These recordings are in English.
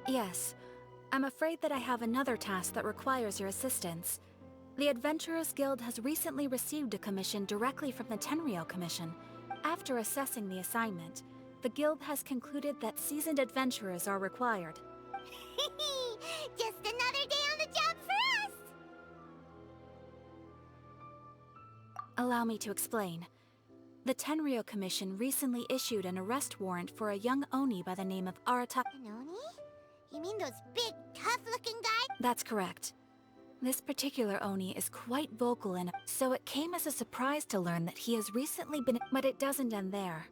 Yes. I'm afraid that I have another task that requires your assistance. The Adventurers Guild has recently received a commission directly from the Tenryou Commission. After assessing the assignment, the Guild has concluded that seasoned adventurers are required. Just another day on the job for us! Allow me to explain. The Tenryou Commission recently issued an arrest warrant for a young Oni by the name of Arataki. An Oni? You mean those big, tough-looking guys? That's correct. This particular Oni is quite vocal and so it came as a surprise to learn that he has recently been— But it doesn't end there.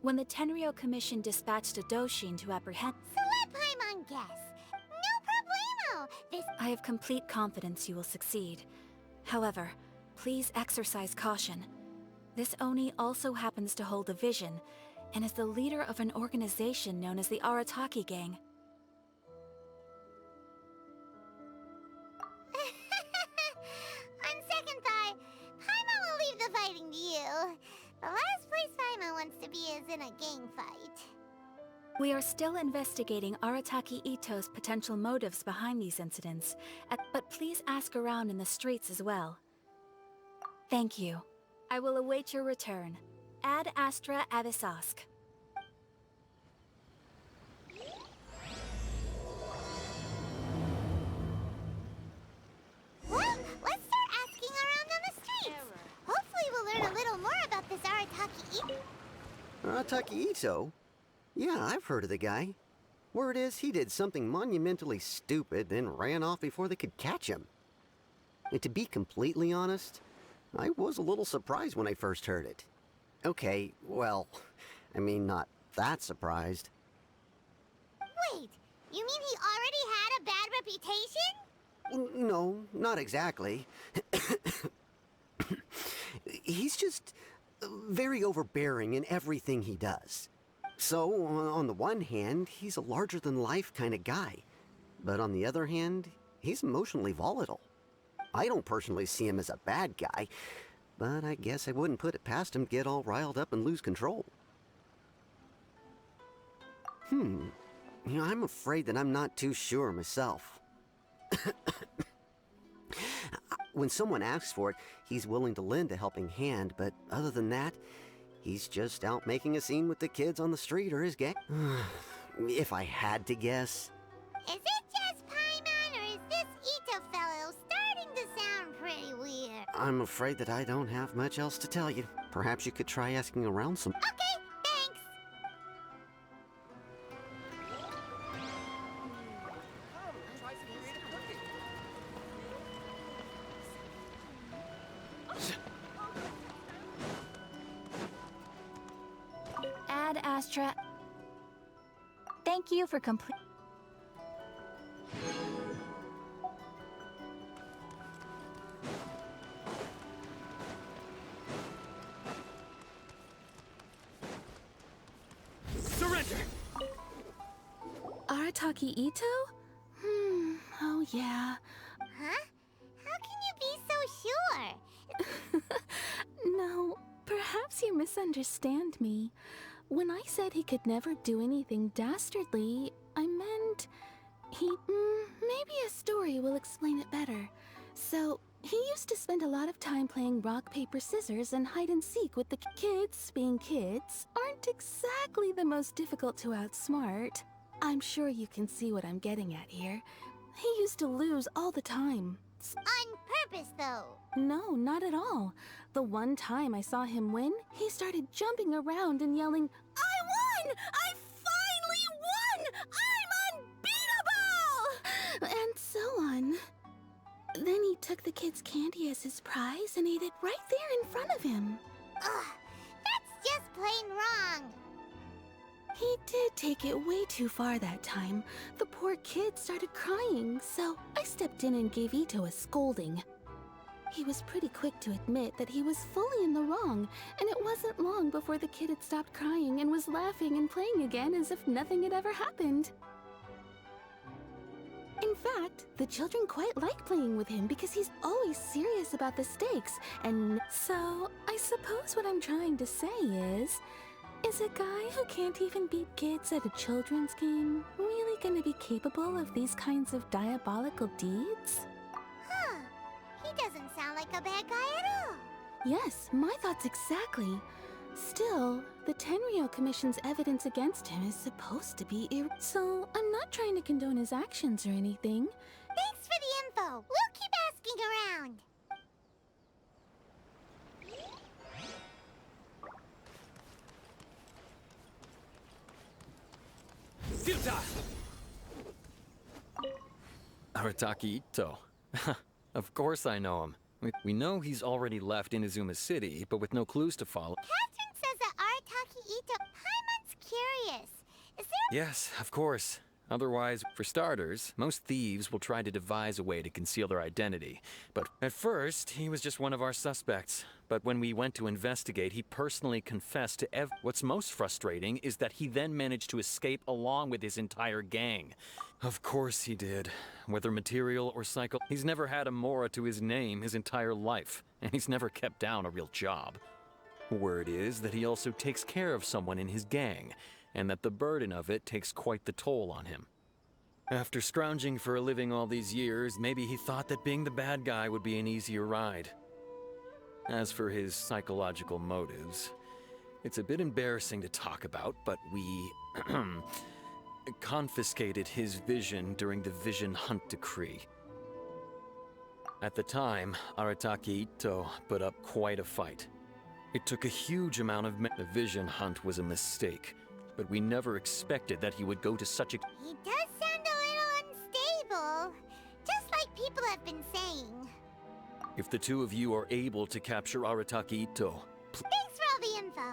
When the Tenryou Commission dispatched a Doshin to apprehend— So let Paimon guess. No problemo! This— I have complete confidence you will succeed. However, please exercise caution. This Oni also happens to hold a vision, and is the leader of an organization known as the Arataki Gang. On second thought, Paimon will leave the fighting to you. The last place Paimon wants to be is in a gang fight. We are still investigating Arataki Ito's potential motives behind these incidents, but please ask around in the streets as well. Thank you. I will await your return. Ad Astra Abyssosque. Well, let's start asking around on the streets. Hopefully we'll learn a little more about this Arataki Ito. Arataki Ito? Yeah, I've heard of the guy. Word is he did something monumentally stupid, then ran off before they could catch him. And to be completely honest, I was a little surprised when I first heard it. Okay, well, I mean, not that surprised. Wait, you mean he already had a bad reputation? No, not exactly. He's just very overbearing in everything he does. So, on the one hand, he's a larger-than-life kind of guy. But on the other hand, he's emotionally volatile. I don't personally see him as a bad guy, but I guess I wouldn't put it past him to get all riled up and lose control. You know, I'm afraid that I'm not too sure myself. When someone asks for it, he's willing to lend a helping hand, but other than that, he's just out making a scene with the kids on the street or his gang. If I had to guess. Is it just Paimon, or is this Ito fellow starting to sound pretty weird? I'm afraid that I don't have much else to tell you. Perhaps you could try asking around some. Okay, thanks! Ad Astra. Thank you for complete. Surrender! Arataki Ito? Oh yeah. Huh? How can you be so sure? No, perhaps you misunderstand me. When I said he could never do anything dastardly, I meant maybe a story will explain it better. So, he used to spend a lot of time playing rock, paper, scissors and hide and seek with the kids. Being kids aren't exactly the most difficult to outsmart. I'm sure you can see what I'm getting at here. He used to lose all the time. On purpose, though. No, not at all. The one time I saw him win, he started jumping around and yelling, "I won! I finally won! I'm unbeatable!" And so on. Then he took the kid's candy as his prize and ate it right there in front of him. Ugh, that's just plain wrong. He did take it way too far that time. The poor kid started crying, so I stepped in and gave Ito a scolding. He was pretty quick to admit that he was fully in the wrong, and it wasn't long before the kid had stopped crying and was laughing and playing again as if nothing had ever happened. In fact, the children quite like playing with him because he's always serious about the stakes, and so I suppose what I'm trying to say is a guy who can't even beat kids at a children's game really gonna be capable of these kinds of diabolical deeds? Huh. He doesn't sound like a bad guy at all. Yes, my thoughts exactly. Still, the Tenryou Commission's evidence against him is supposed to be so I'm not trying to condone his actions or anything. Thanks for the info. We'll keep asking around. Futile! Arataki Ito. Of course I know him. We know he's already left Inazuma City, but with no clues to follow. Catherine says that Arataki Ito... Paimon's curious. Is there... Yes, of course. Otherwise, for starters, most thieves will try to devise a way to conceal their identity. But at first, he was just one of our suspects. But when we went to investigate, he personally confessed to What's most frustrating is that he then managed to escape along with his entire gang. Of course he did. Whether material or psycho, he's never had a Mora to his name his entire life, and he's never kept down a real job. Word is that he also takes care of someone in his gang, and that the burden of it takes quite the toll on him. After scrounging for a living all these years, maybe he thought that being the bad guy would be an easier ride. As for his psychological motives, it's a bit embarrassing to talk about, but we confiscated his vision during the Vision Hunt Decree. At the time, Arataki Ito put up quite a fight. It took a huge amount of the Vision Hunt was a mistake, but we never expected that he would go to such a... He does sound a little unstable. Just like people have been saying. If the two of you are able to capture Arataki Ito, Thanks for all the info.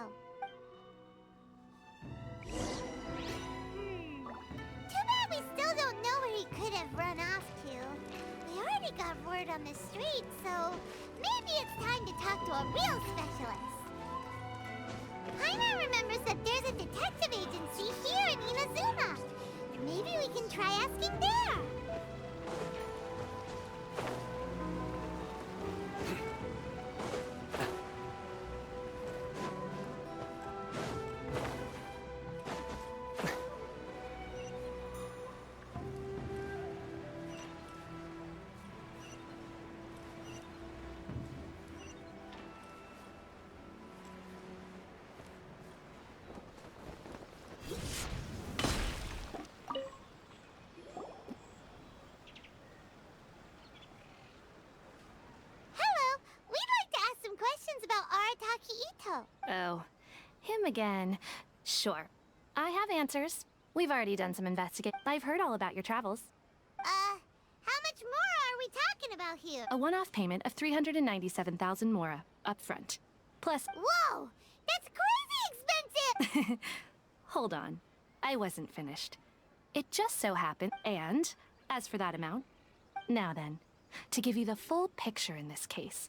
Too bad we still don't know where he could have run off to. We already got word on the street, so maybe it's time to talk to a real specialist. Paimon remembers that there's a detective agency here in Inazuma. Maybe we can try asking there. Oh, him again. Sure. I have answers. We've already done some investigating. I've heard all about your travels. How much more are we talking about here? A one-off payment of 397,000 Mora, up front. Plus... Whoa! That's crazy expensive! Hold on. I wasn't finished. It just so happened, and, as for that amount... Now then, to give you the full picture in this case...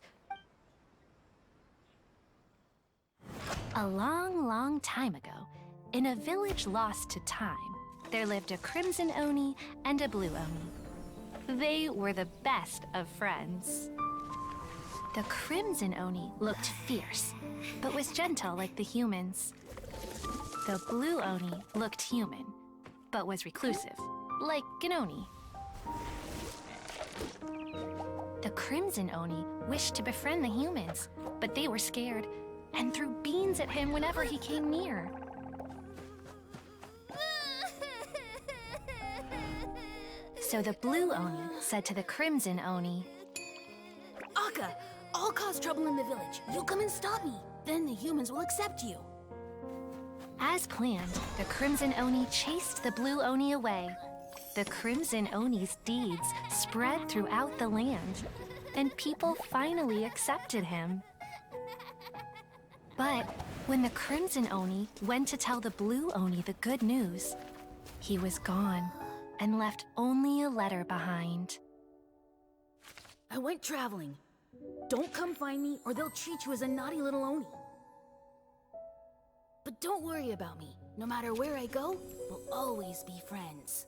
A long, long time ago, in a village lost to time, there lived a Crimson Oni and a Blue Oni. They were the best of friends. The Crimson Oni looked fierce, but was gentle like the humans. The Blue Oni looked human, but was reclusive, like an Oni. The Crimson Oni wished to befriend the humans, but they were scared, and threw beans at him whenever he came near. So the Blue Oni said to the Crimson Oni, Akka, I'll cause trouble in the village. You come and stop me. Then the humans will accept you. As planned, the Crimson Oni chased the Blue Oni away. The Crimson Oni's deeds spread throughout the land, and people finally accepted him. But when the Crimson Oni went to tell the Blue Oni the good news, he was gone and left only a letter behind. I went traveling. Don't come find me or they'll treat you as a naughty little Oni. But don't worry about me. No matter where I go, we'll always be friends.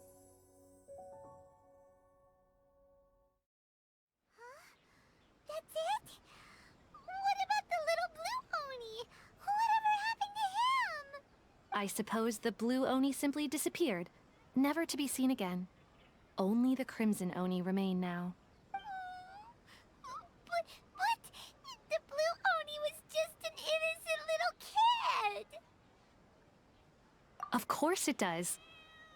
That's it? What about the little Blue Oni? Whatever happened to him? I suppose the Blue Oni simply disappeared. never to be seen again. Only the Crimson Oni remain now. But the blue Oni was just an innocent little kid! Of course it does.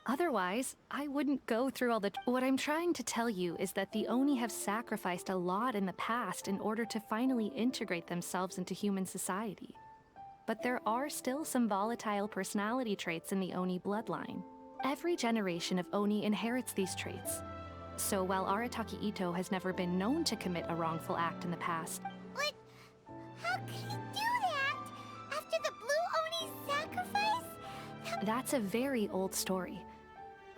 Otherwise, I wouldn't go through all the... What I'm trying to tell you is that the Oni have sacrificed a lot in the past in order to finally integrate themselves into human society. But there are still some volatile personality traits in the Oni bloodline. Every generation of Oni inherits these traits. So while Arataki Itto has never been known to commit a wrongful act in the past, But how could he do that? After the blue Oni's sacrifice? that's a very old story.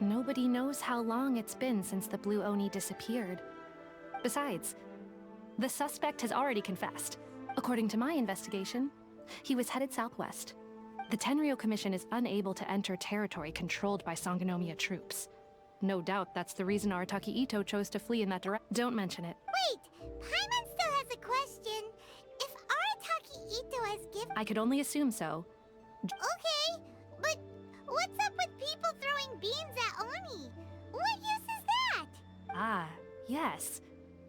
Nobody knows how long it's been since the Blue Oni disappeared. Besides, the suspect has already confessed. According to my investigation, he was headed southwest. The Tenryo Commission is unable to enter territory controlled by Sangonomiya troops. No doubt that's the reason Arataki Itto chose to flee in that direction. Don't mention it. Wait, Paimon still has a question. If Arataki Itto has given... I could only assume so. Okay, but what's up with people throwing beans at Oni? What use is that? Ah, yes.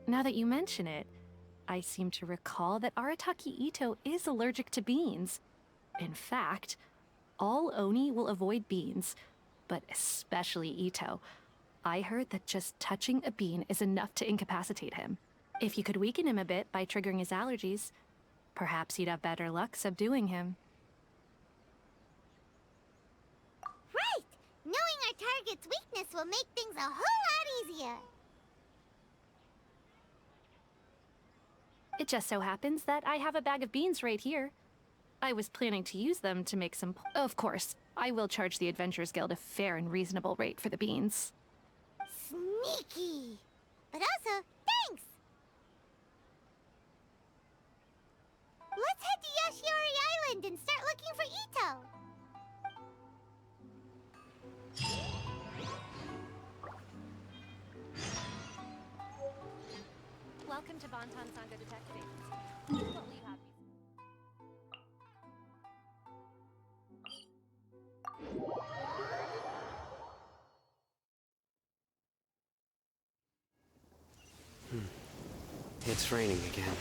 Now that you mention it, I seem to recall that Arataki Itto is allergic to beans. In fact, all Oni will avoid beans, but especially Itto. I heard that just touching a bean is enough to incapacitate him. If you could weaken him a bit by triggering his allergies, perhaps you'd have better luck subduing him. Right! Knowing our target's weakness will make things a whole lot easier. It just so happens that I have a bag of beans right here. I was planning to use them to make some... Of course, I will charge the Adventurers Guild a fair and reasonable rate for the beans. Sneaky! But also, thanks! Let's head to Yashiori Island and start looking for Itto! Welcome to Bonton Sango Detective Agency. What will you have me... It's raining again.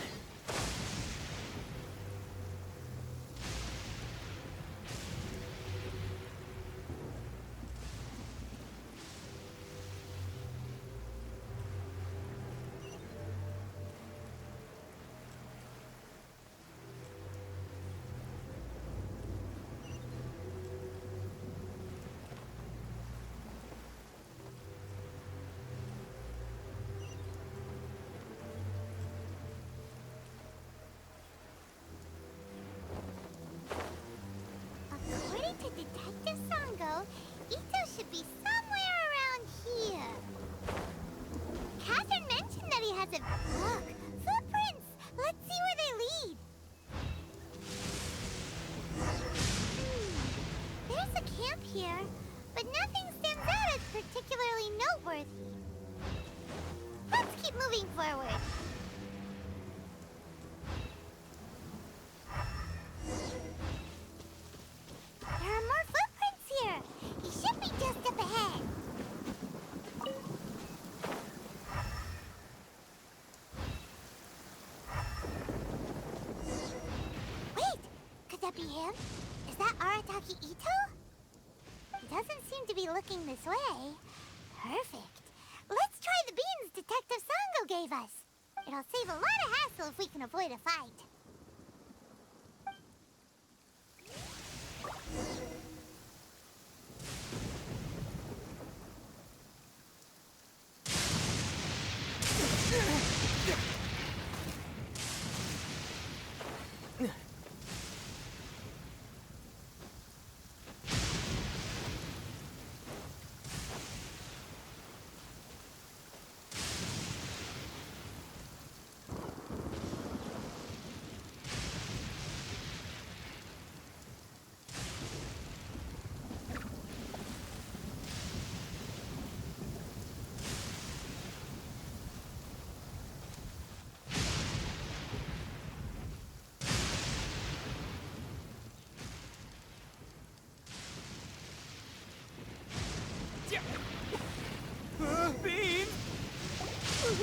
According to Detective Sango, Itto should be somewhere around here. Catherine mentioned that he has a... Look! Footprints! Let's see where they lead. There's a camp here, but nothing stands out as particularly noteworthy. Let's keep moving forward. There are more footprints here. He should be just up ahead. Wait, could that be him? Is that Arataki Itto? He doesn't seem to be looking this way. Perfect. Let's try the beans Detective Sango gave us. It'll save a lot of hassle if we can avoid a fight. Are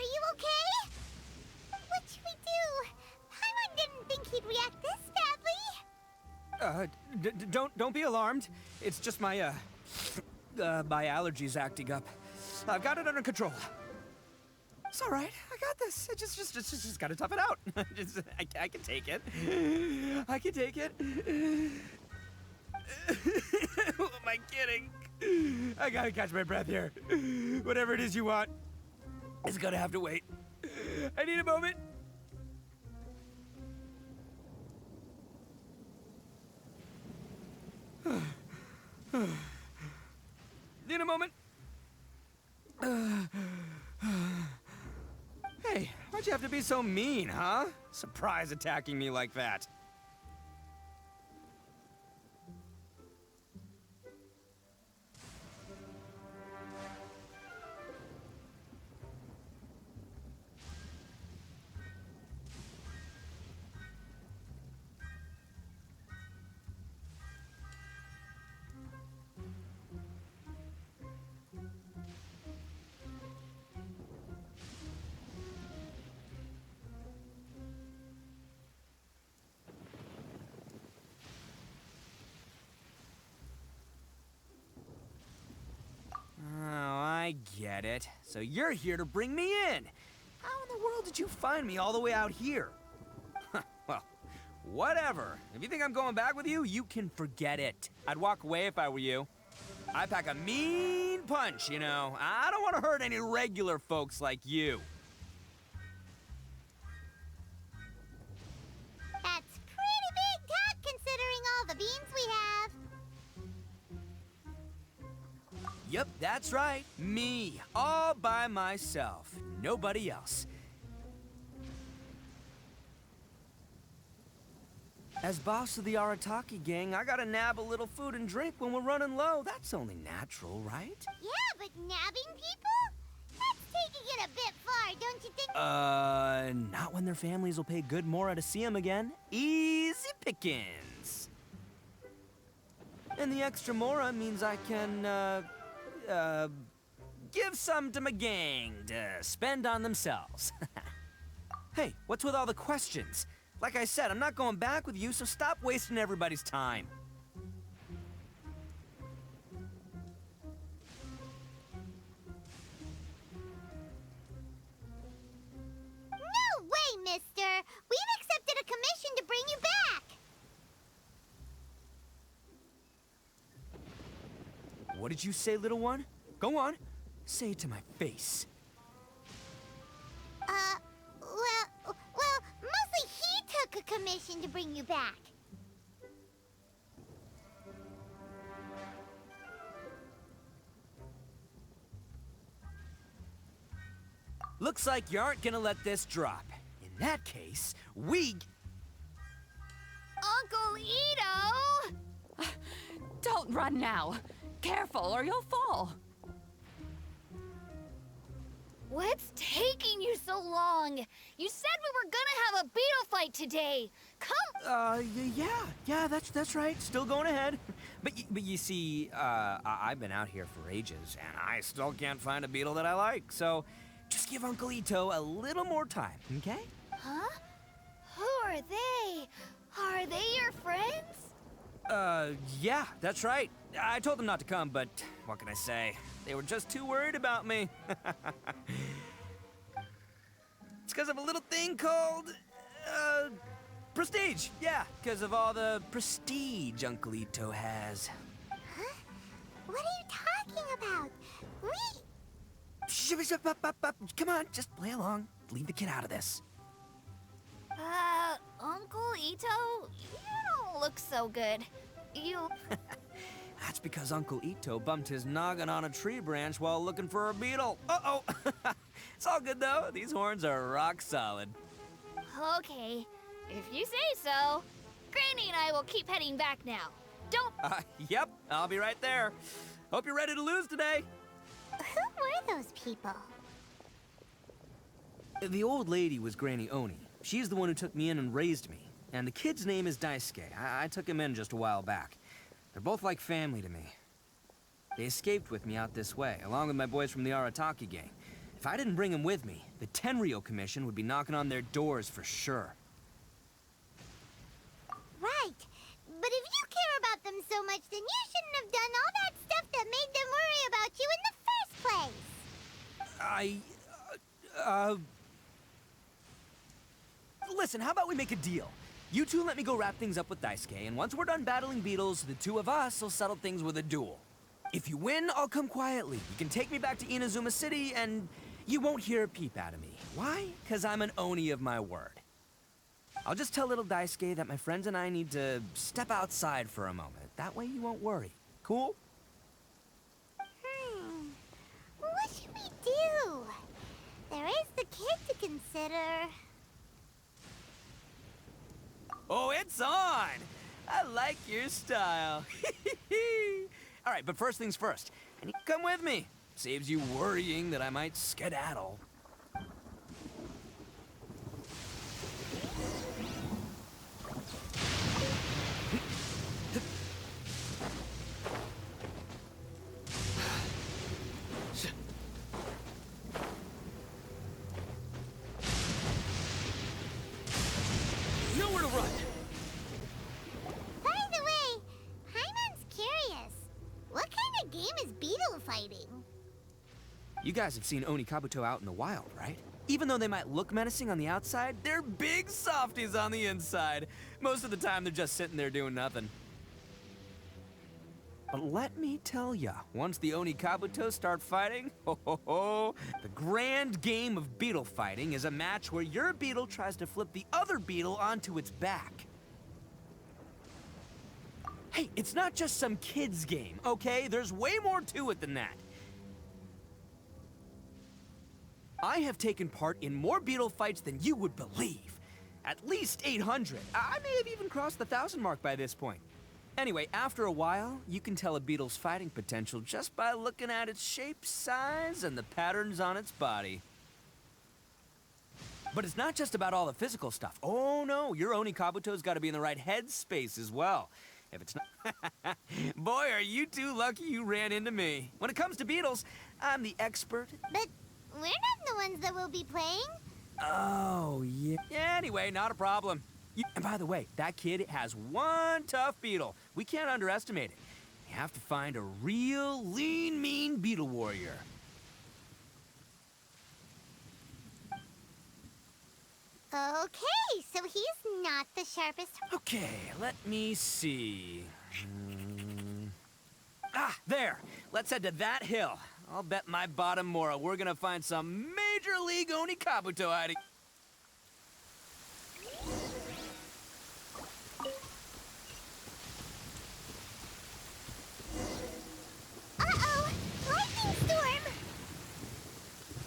you okay? What should we do? Paimon didn't think he'd react this badly. Don't be alarmed. It's just my my allergies acting up. I've got it under control. It's all right. I got this. Just gotta tough it out. I can take it. I can take it. Who am I kidding? I gotta catch my breath here. Whatever it is you want, it's gonna have to wait. I need a moment. Need a moment. Hey, why'd you have to be so mean, huh? Surprise attacking me like that. I get it. So you're here to bring me in. How in the world did you find me all the way out here? Well, whatever. If you think I'm going back with you, you can forget it. I'd walk away if I were you. I pack a mean punch, you know. I don't want to hurt any regular folks like you. That's pretty big talk considering all the beans we have. Yep, that's right. Me, all by myself. Nobody else. As boss of the Arataki gang, I gotta nab a little food and drink when we're running low. That's only natural, right? Yeah, but nabbing people? That's taking it a bit far, don't you think? Not when their families will pay good Mora to see them again. Easy pickings. And the extra Mora means I can, give some to my gang to spend on themselves. Hey, what's with all the questions? Like I said, I'm not going back with you, so stop wasting everybody's time. No way, mister! We've accepted a commission to bring you back! What did you say, little one? Go on, say it to my face. Well, mostly he took a commission to bring you back. Looks like you aren't gonna let this drop. In that case, Uncle Ito! Don't run now. Careful or you'll fall. What's taking you so long? You said we were gonna have a beetle fight today. Come. Yeah, that's right. Still going ahead. But you see, I've been out here for ages, and I still can't find a beetle that I like. So, just give Uncle Ito a little more time, okay? Huh? Who are they? Are they your friends? Yeah, that's right. I told them not to come, but what can I say? They were just too worried about me. It's because of a little thing called, prestige. Yeah, because of all the prestige Uncle Ito has. Huh? What are you talking about? Come on, just play along. Leave the kid out of this. Uncle Ito, you don't look so good. You... That's because Uncle Ito bumped his noggin on a tree branch while looking for a beetle. Uh-oh! It's all good, though. These horns are rock solid. Okay, if you say so. Granny and I will keep heading back now. Don't... Yep, I'll be right there. Hope you're ready to lose today. Who were those people? The old lady was Granny Oni. She's the one who took me in and raised me. And the kid's name is Daisuke. I took him in just a while back. They're both like family to me. They escaped with me out this way, along with my boys from the Arataki gang. If I didn't bring them with me, the Tenryou Commission would be knocking on their doors for sure. Right. But if you care about them so much, then you shouldn't have done all that stuff that made them worry about you in the first place. Listen, how about we make a deal? You two let me go wrap things up with Daisuke, and once we're done battling beetles, the two of us will settle things with a duel. If you win, I'll come quietly. You can take me back to Inazuma City, and you won't hear a peep out of me. Why? Because I'm an Oni of my word. I'll just tell little Daisuke that my friends and I need to step outside for a moment. That way you won't worry. Cool? What should we do? There is the kid to consider. Oh, it's on! I like your style. All right, but first things first. I need to come with me. Saves you worrying that I might skedaddle. Nowhere to run. By the way, Paimon's curious. What kind of game is beetle fighting? You guys have seen Oni Kabuto out in the wild, right? Even though they might look menacing on the outside, they're big softies on the inside. Most of the time, they're just sitting there doing nothing. But let me tell ya, once the Oni Kabuto start fighting, the grand game of beetle fighting is a match where your beetle tries to flip the other beetle onto its back. Hey, it's not just some kid's game, okay? There's way more to it than that. I have taken part in more beetle fights than you would believe. At least 800. I may have even crossed the 1,000 mark by this point. Anyway, after a while, you can tell a beetle's fighting potential just by looking at its shape, size, and the patterns on its body. But it's not just about all the physical stuff. Oh no, your Oni Kabuto's got to be in the right headspace as well. If it's not... Boy, are you two lucky you ran into me. When it comes to beetles, I'm the expert. But we're not the ones that will be playing. Oh, yeah. Anyway, not a problem. And by the way, that kid has one tough beetle. We can't underestimate it. You have to find a real lean, mean beetle warrior. Okay, so he's not the sharpest. Okay, let me see. Ah, there. Let's head to that hill. I'll bet my bottom Mora we're gonna find some major league Oni Kabuto hiding. Uh-oh! Lightning storm!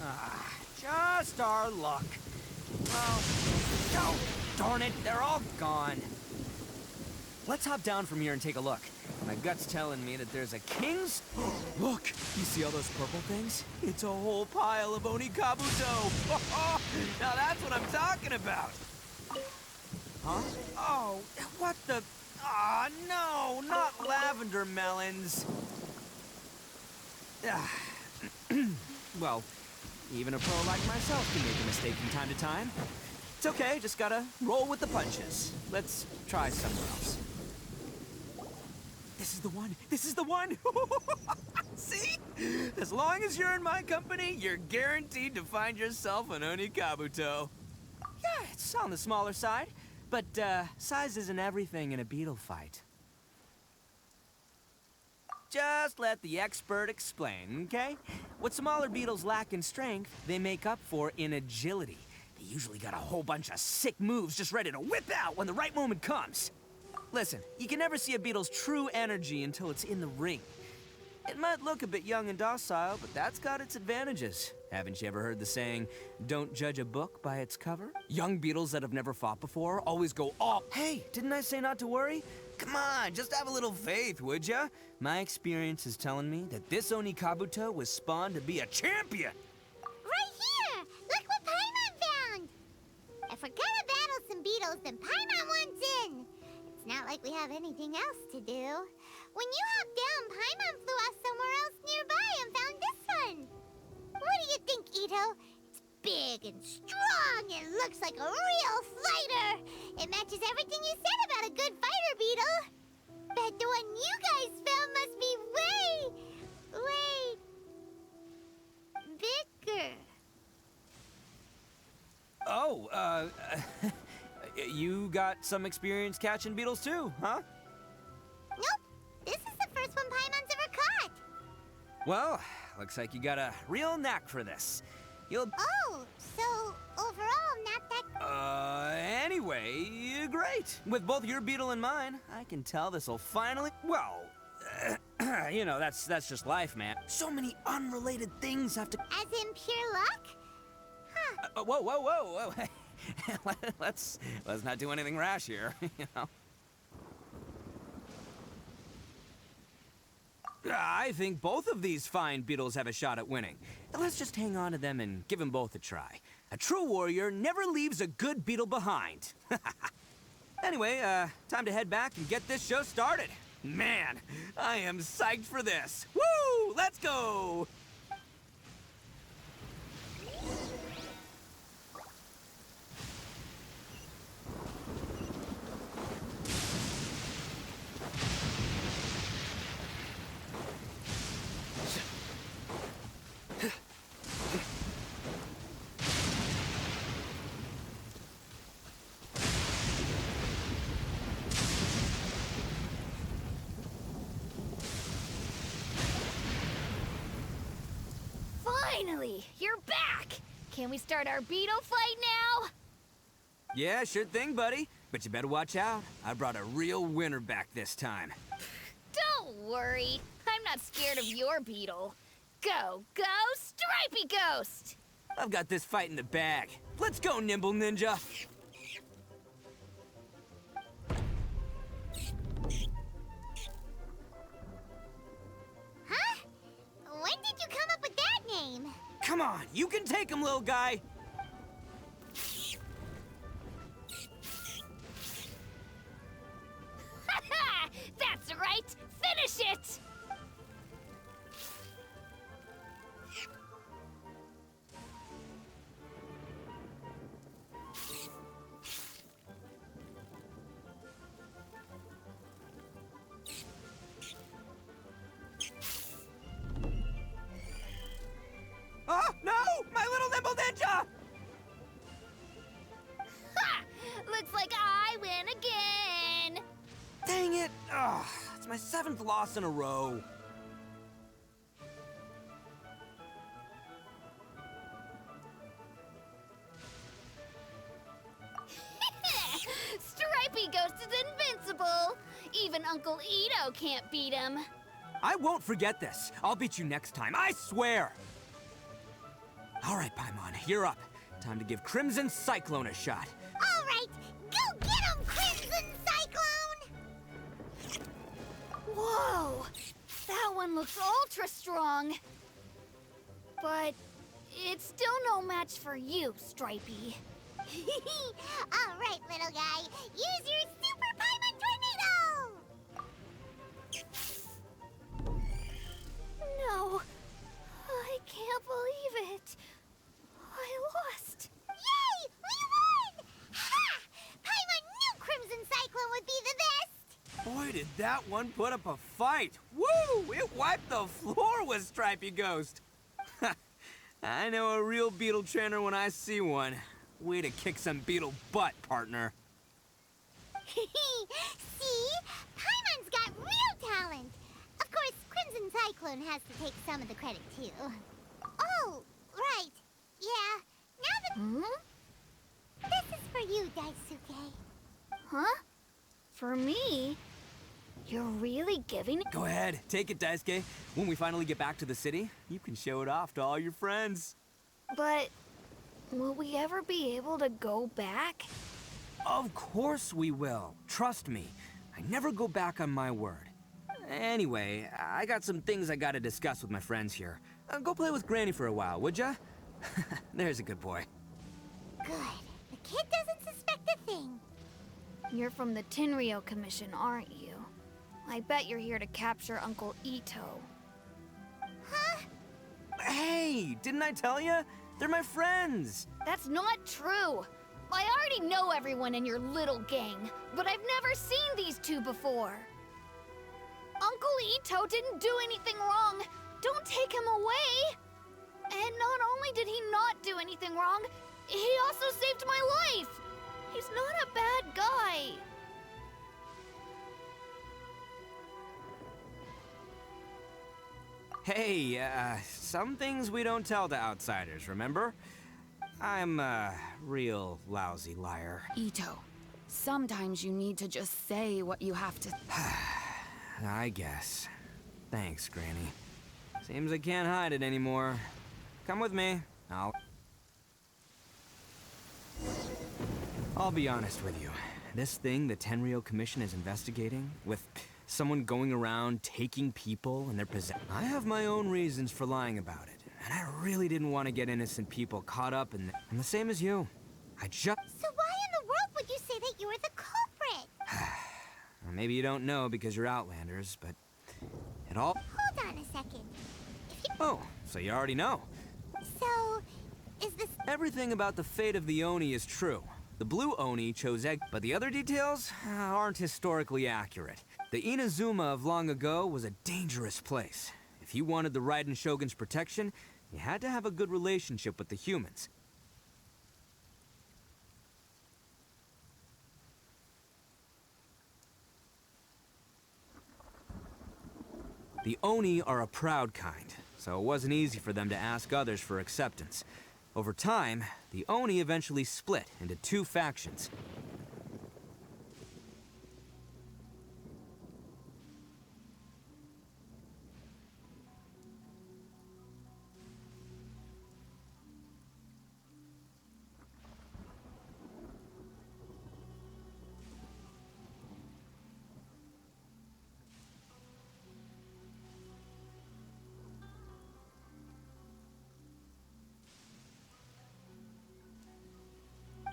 Ah, just our luck. Oh, darn it, they're all gone. Let's hop down from here and take a look. My gut's telling me that there's a king's... Look! You see all those purple things? It's a whole pile of Oni Kabuto! Now that's what I'm talking about! Huh? Oh, what the... Ah, no! Not lavender melons! Ah, well, even a pro like myself can make a mistake from time to time. It's okay, just gotta roll with the punches. Let's try somewhere else. This is the one! This is the one! See? As long as you're in my company, you're guaranteed to find yourself an Oni Kabuto. Yeah, it's on the smaller side, but size isn't everything in a beetle fight. Just let the expert explain, okay? What smaller beetles lack in strength, they make up for in agility. They usually got a whole bunch of sick moves just ready to whip out when the right moment comes. Listen, you can never see a beetle's true energy until it's in the ring. It might look a bit young and docile, but that's got its advantages. Haven't you ever heard the saying, don't judge a book by its cover? Young beetles that have never fought before always go all... Hey, didn't I say not to worry? Come on, just have a little faith, would ya? My experience is telling me that this Oni Kabuto was spawned to be a champion. Right here! Look what Paimon found! If we're gonna battle some beetles, then Paimon wants in! It's not like we have anything else to do. When you hopped down, Paimon flew off somewhere else nearby and found this one. What do you think, Ito? It's big and strong and looks like a real fighter. It matches everything you said about a good fighter beetle. Bet the one you guys found must be way bigger. Oh, you got some experience catching beetles too, huh? Nope. This is the first one Paimon's ever caught. Well, looks like you got a real knack for this. You'll... Oh, so overall not that... Anyway, great. With both your beetle and mine, I can tell this'll finally... Well, you know, that's just life, man. So many unrelated things have to... As in pure luck? Huh. Whoa. let's not do anything rash here, you know? I think both of these fine beetles have a shot at winning. Let's just hang on to them and give them both a try. A true warrior never leaves a good beetle behind. Anyway, time to head back and get this show started. Man, I am psyched for this. Woo! Let's go! Finally, you're back! Can we start our beetle fight now? Yeah, sure thing, buddy. But you better watch out. I brought a real winner back this time. Don't worry. I'm not scared of your beetle. Go, Stripey Ghost! I've got this fight in the bag. Let's go, Nimble Ninja! Huh? When did you come up with that name? Come on, you can take him, little guy! That's right! Finish it! Oh, no! My little Nimble Ninja! Ha! Looks like I win again! Dang it! Ugh, it's my 7th loss in a row. Stripey Ghost is invincible! Even Uncle Ito can't beat him. I won't forget this. I'll beat you next time, I swear! All right, Paimon, you're up. Time to give Crimson Cyclone a shot. All right, go get him, Crimson Cyclone! Whoa! That one looks ultra strong. But it's still no match for you, Stripey. All right, little guy, use your Super Paimon Tornado! No, I can't believe it. I lost. Yay! We won! Ha! Paimon knew Crimson Cyclone would be the best! Boy, did that one put up a fight. Woo! It wiped the floor with Stripey Ghost. I know a real beetle trainer when I see one. Way to kick some beetle butt, partner. See? Paimon's got real talent! Of course, Crimson Cyclone has to take some of the credit, too. Oh, right. Yeah, now that... This is for you, Daisuke. Huh? For me? You're really giving it? Go ahead, take it, Daisuke. When we finally get back to the city, you can show it off to all your friends. But will we ever be able to go back? Of course we will. Trust me. I never go back on my word. Anyway, I got some things I gotta discuss with my friends here. Go play with Granny for a while, would ya? There's a good boy. Good. The kid doesn't suspect a thing. You're from the Tenryo Commission, aren't you? I bet you're here to capture Uncle Ito. Huh? Hey, didn't I tell you? They're my friends. That's not true. I already know everyone in your little gang, but I've never seen these two before. Uncle Ito didn't do anything wrong. Don't take him away. And not only did he not do anything wrong, he also saved my life. He's not a bad guy. Hey, some things we don't tell to outsiders, remember? I'm a real lousy liar. Ito, sometimes you need to just say what you have to. I guess. Thanks, Granny. Seems I can't hide it anymore. Come with me. I'll be honest with you. This thing the Tenryou Commission is investigating, with someone going around taking people and their possessions, I have my own reasons for lying about it. And I really didn't want to get innocent people caught up in I'm the same as you. I just... So why in the world would you say that you were the culprit? Well, maybe you don't know because you're Outlanders, but it all... Hold on a second. Oh, so you already know. So, is this... Everything about the fate of the Oni is true. The blue Oni chose egg, but the other details aren't historically accurate. The Inazuma of long ago was a dangerous place. If you wanted the Raiden Shogun's protection, you had to have a good relationship with the humans. The Oni are a proud kind, so it wasn't easy for them to ask others for acceptance. Over time, the Oni eventually split into two factions.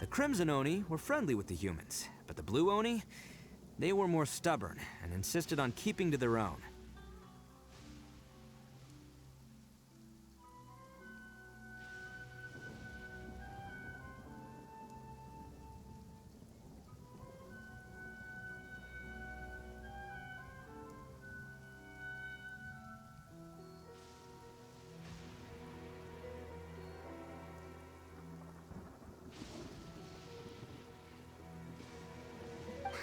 The Crimson Oni were friendly with the humans, but the Blue Oni, they were more stubborn and insisted on keeping to their own.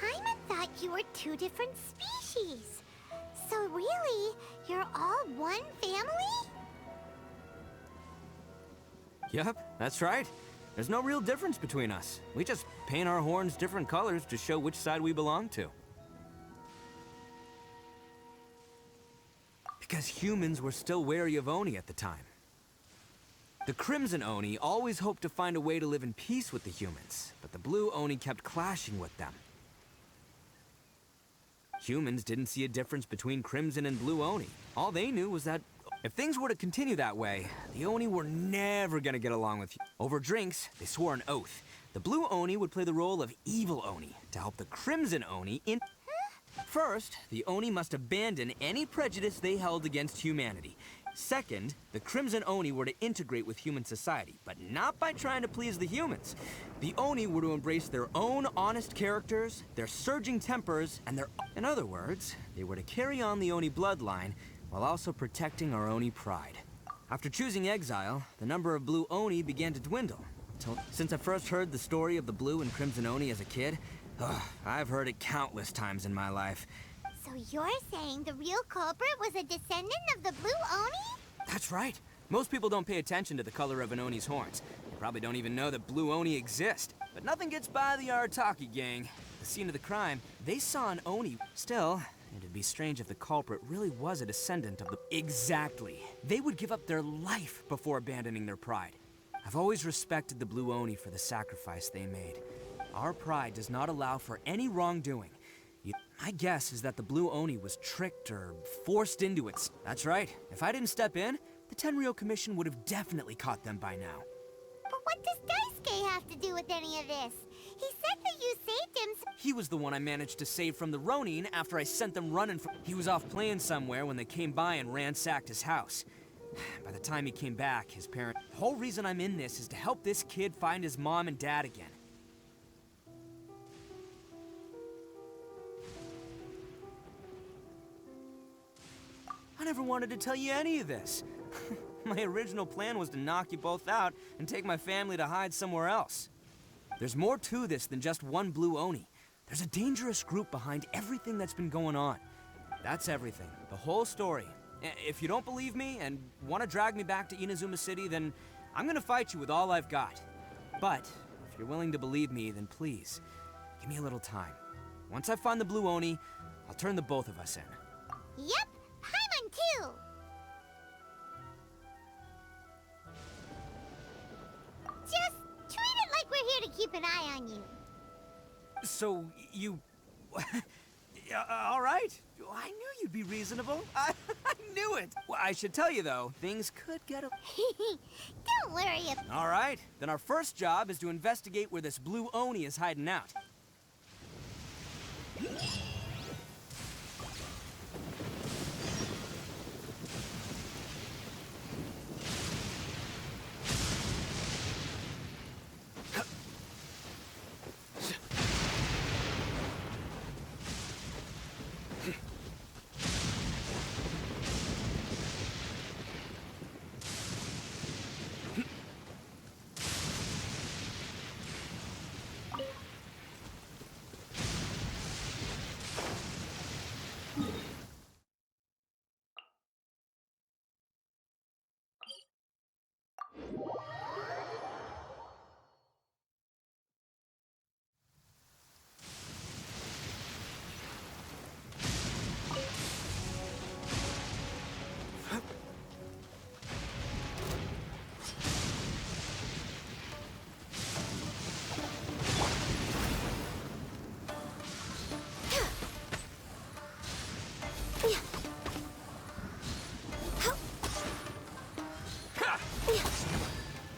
Paimon thought you were two different species. So really, you're all one family? Yep, that's right. There's no real difference between us. We just paint our horns different colors to show which side we belong to. Because humans were still wary of Oni at the time. The Crimson Oni always hoped to find a way to live in peace with the humans, but the Blue Oni kept clashing with them. Humans didn't see a difference between Crimson and Blue Oni. All they knew was that if things were to continue that way, the Oni were never gonna get along with you. Over drinks, they swore an oath. The Blue Oni would play the role of Evil Oni to help the Crimson Oni in... First, the Oni must abandon any prejudice they held against humanity. Second, the Crimson Oni were to integrate with human society, but not by trying to please the humans. The Oni were to embrace their own honest characters, their surging tempers, and their... In other words, they were to carry on the Oni bloodline while also protecting our Oni pride. After choosing exile, the number of Blue Oni began to dwindle. Since I first heard the story of the Blue and Crimson Oni as a kid, I've heard it countless times in my life. So you're saying the real culprit was a descendant of the Blue Oni? That's right. Most people don't pay attention to the color of an Oni's horns. They probably don't even know that Blue Oni exist. But nothing gets by the Arataki gang. At the scene of the crime, they saw an Oni. Still, it'd be strange if the culprit really was a descendant of the... Exactly. They would give up their life before abandoning their pride. I've always respected the Blue Oni for the sacrifice they made. Our pride does not allow for any wrongdoing. My guess is that the Blue Oni was tricked or forced into it. That's right. If I didn't step in, the Tenryou Commission would have definitely caught them by now. But what does Daisuke have to do with any of this? He said that you saved him. He was the one I managed to save from the Ronin after I sent them running from. He was off playing somewhere when they came by and ransacked his house. By the time he came back, his parent. The whole reason I'm in this is to help this kid find his mom and dad again. I never wanted to tell you any of this. My original plan was to knock you both out and take my family to hide somewhere else. There's more to this than just one blue Oni. There's a dangerous group behind everything that's been going on. That's everything. The whole story. If you don't believe me and want to drag me back to Inazuma City, then I'm gonna fight you with all I've got. But if you're willing to believe me, then please, give me a little time. Once I find the blue Oni, I'll turn the both of us in. Yep, Paimon too. Just treat it like we're here to keep an eye on you. So, you... all right. I knew you'd be reasonable. I knew it. Well, I should tell you, though, things could get a... Don't worry. All right. Then our first job is to investigate where this blue Oni is hiding out.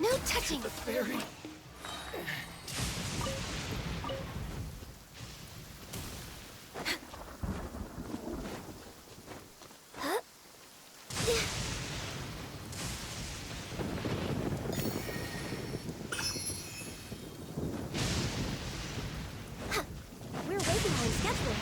No touching. The fairy. We're way behind schedule.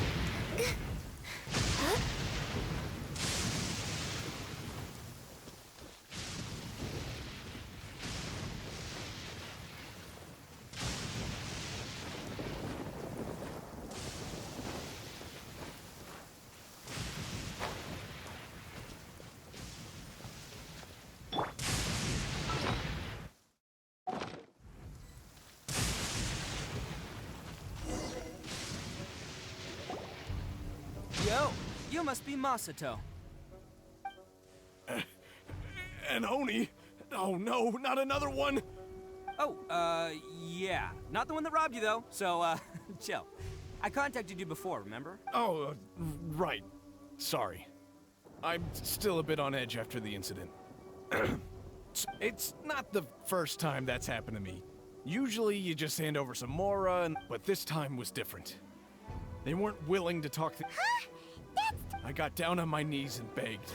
Yo, you must be Masato. An Oni? Oh no, not another one! Oh, yeah. Not the one that robbed you, though, so, chill. I contacted you before, remember? Oh, right. Sorry. I'm still a bit on edge after the incident. It's not the first time that's happened to me. Usually you just hand over some Mora, but this time was different. They weren't willing to talk. I got down on my knees and begged.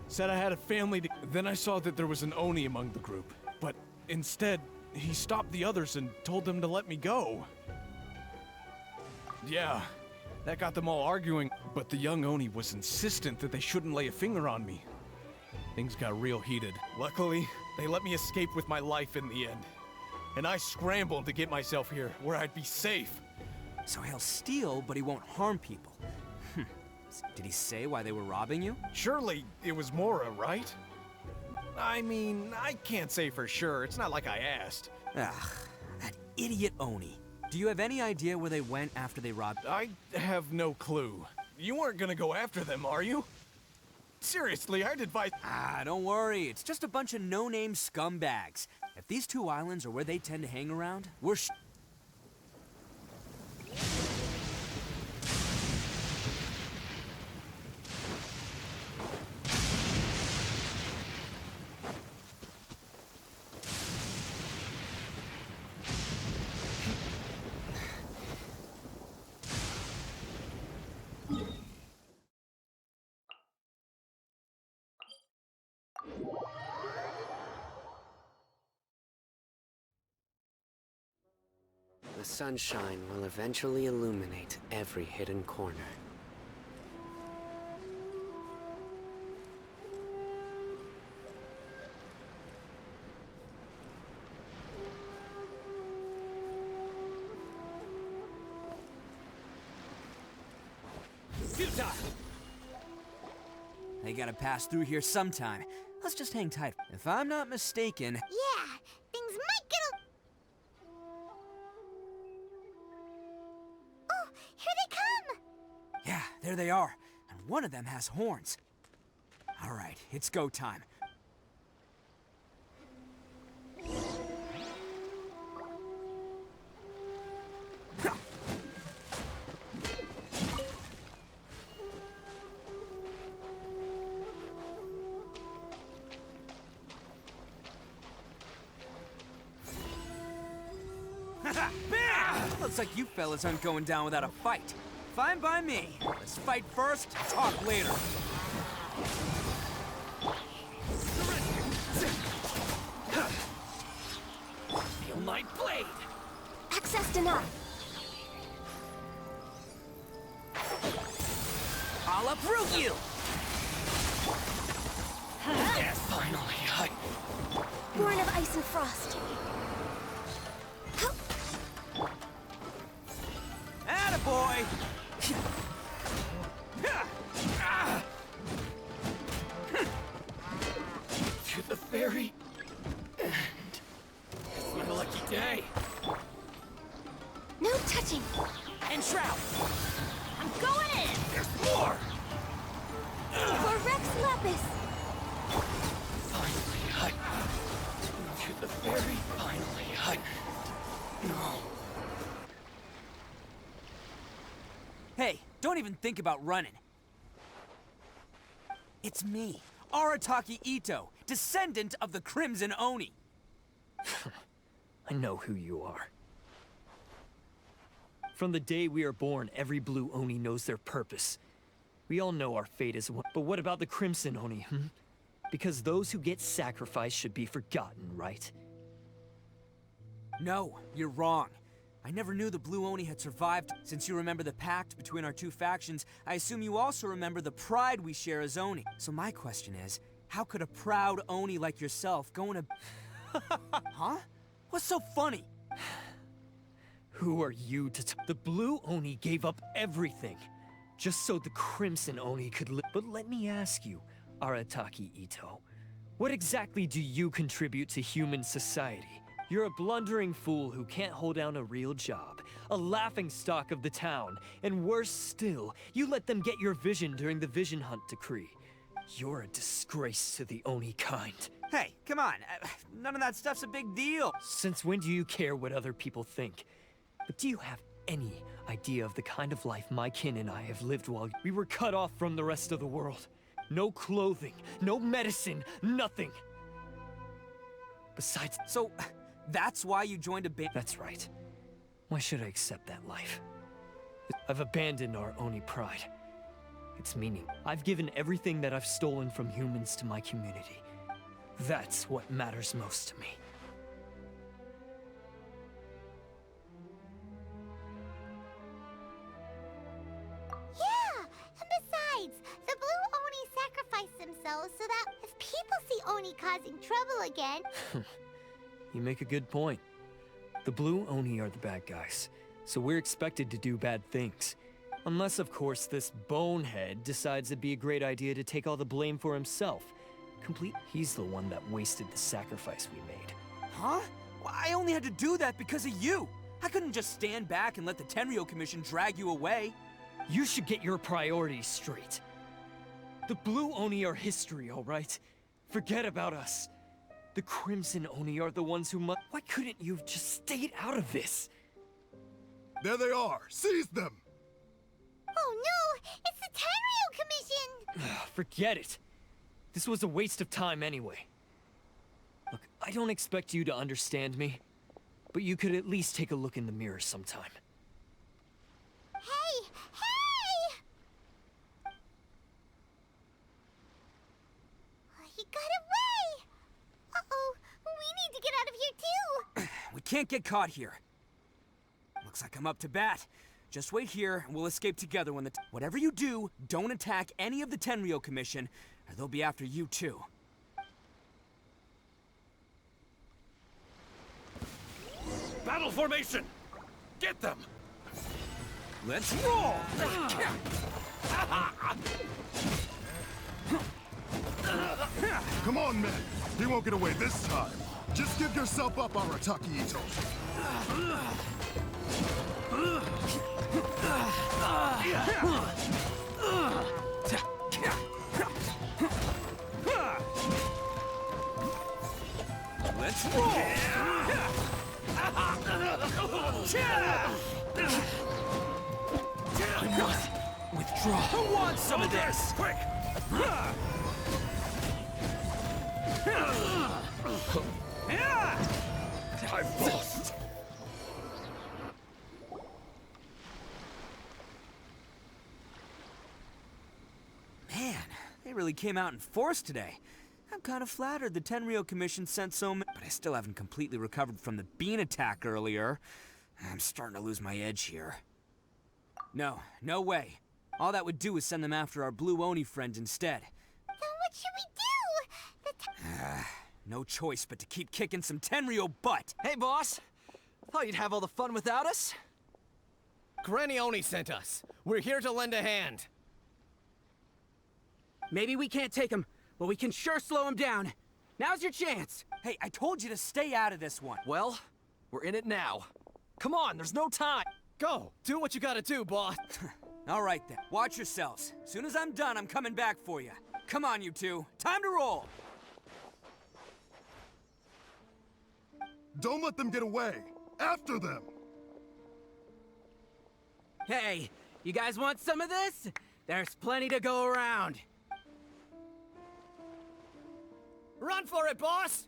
Said I had a family to. Then I saw that there was an Oni among the group, but instead, he stopped the others and told them to let me go. Yeah, that got them all arguing, but the young Oni was insistent that they shouldn't lay a finger on me. Things got real heated. Luckily, they let me escape with my life in the end. And I scrambled to get myself here, where I'd be safe. So he'll steal, but he won't harm people. Did he say why they were robbing you? Surely it was Mora, right? I mean, I can't say for sure. It's not like I asked. Ugh, that idiot Oni. Do you have any idea where they went after they robbed? I have no clue. You weren't gonna go after them, are you? Seriously, I'd advise. Don't worry. It's just a bunch of no-name scumbags. If these two islands are where they tend to hang around, we're The sunshine will eventually illuminate every hidden corner. They gotta pass through here sometime. Let's just hang tight. If I'm not mistaken... Yeah, things might get a... Oh, here they come! Yeah, there they are. And one of them has horns. All right, it's go time. Bam! Looks like you fellas aren't going down without a fight. Fine by me. Let's fight first, talk later. Feel my blade! Access denied. I'll uproot you! Yes, finally, Born of ice and frost. Attaboy! To the very end. It's my lucky day. No touching. Enshroud! I'm going in! There's more! For Rex Lapis. Finally, to the very finally, No. Hey, don't even think about running. It's me, Arataki Ito, descendant of the Crimson Oni. I know who you are. From the day we are born, every blue Oni knows their purpose. We all know our fate is one. But what about the Crimson Oni, Because those who get sacrificed should be forgotten, right? No, you're wrong. I never knew the Blue Oni had survived. Since you remember the pact between our two factions, I assume you also remember the pride we share as Oni. So my question is, how could a proud Oni like yourself go in a... Huh? What's so funny? Who are you to The Blue Oni gave up everything, just so the Crimson Oni could live. But let me ask you, Arataki Ito, what exactly do you contribute to human society? You're a blundering fool who can't hold down a real job, a laughingstock of the town, and worse still, you let them get your vision during the Vision Hunt decree. You're a disgrace to the Oni kind. Hey, come on. None of that stuff's a big deal. Since when do you care what other people think? But do you have any idea of the kind of life my kin and I have lived while we were cut off from the rest of the world? No clothing, no medicine, nothing. Besides... So, that's why you joined a band? That's right. Why should I accept that life? I've abandoned our Oni pride. Its meaning. I've given everything that I've stolen from humans to my community. That's what matters most to me. Yeah, and besides, the Blue Oni sacrificed themselves so that if people see Oni causing trouble again... You make a good point. The Blue Oni are the bad guys, so we're expected to do bad things. Unless, of course, this bonehead decides it'd be a great idea to take all the blame for himself. He's the one that wasted the sacrifice we made. Huh? Well, I only had to do that because of you. I couldn't just stand back and let the Tenryo Commission drag you away. You should get your priorities straight. The Blue Oni are history, all right? Forget about us. The Crimson Oni are the ones who must... Why couldn't you have just stayed out of this? There they are! Seize them! Oh no! It's the Tenryo Commission! Forget it. This was a waste of time anyway. Look, I don't expect you to understand me, but you could at least take a look in the mirror sometime. Hey! Hey! He got away! Uh-oh, we need to get out of here too! We can't get caught here. Looks like I'm up to bat. Just wait here, and we'll escape together when whatever you do, don't attack any of the Tenryo Commission, or they'll be after you too. Battle formation! Get them! Let's roll! Come on, men. He won't get away this time. Just give yourself up, Arataki Ito. Let's roll! I must withdraw. Who wants some of this? Quick! I've lost. Man, they really came out in force today. I'm kind of flattered the Tenryo Commission sent so many, but I still haven't completely recovered from the bean attack earlier. I'm starting to lose my edge here. No, no way. All that would do is send them after our blue Oni friend instead. Then what should we do? No choice but to keep kicking some Tenryo butt. Hey, boss. Thought you'd have all the fun without us? Granny Oni sent us. We're here to lend a hand. Maybe we can't take him, but we can sure slow him down. Now's your chance. Hey, I told you to stay out of this one. Well, we're in it now. Come on, there's no time. Go! Do what you gotta do, boss. All right then, watch yourselves. Soon as I'm done, I'm coming back for you. Come on, you two. Time to roll. Don't let them get away. After them. Hey, you guys want some of this? There's plenty to go around. Run for it, boss!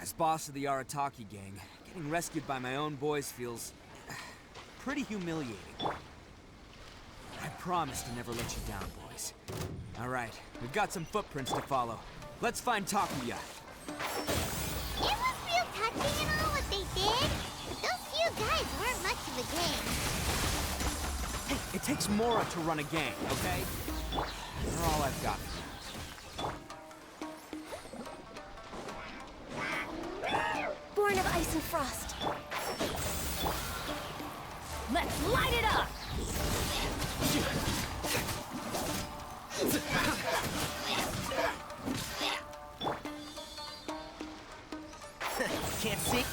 As boss of the Arataki gang, getting rescued by my own boys feels pretty humiliating. I promise to never let you down, boys. All right, we've got some footprints to follow. Let's find Takuya. It was real touching and all what they did, but those few guys weren't much of a gang. Hey, it takes Mora to run a gang, okay? They're all I've got. Born of ice and frost. Let's light it up! Can't see.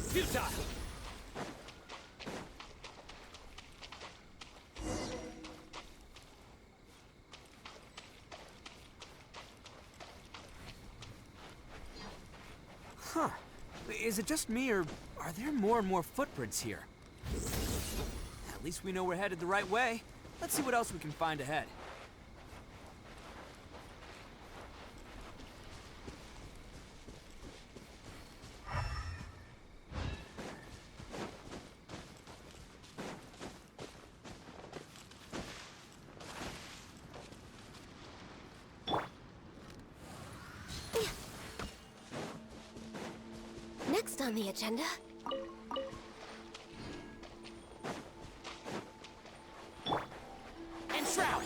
Futile! Huh. Is it just me, or are there more and more footprints here? At least we know we're headed the right way. Let's see what else we can find ahead. Next on the agenda. And shroud.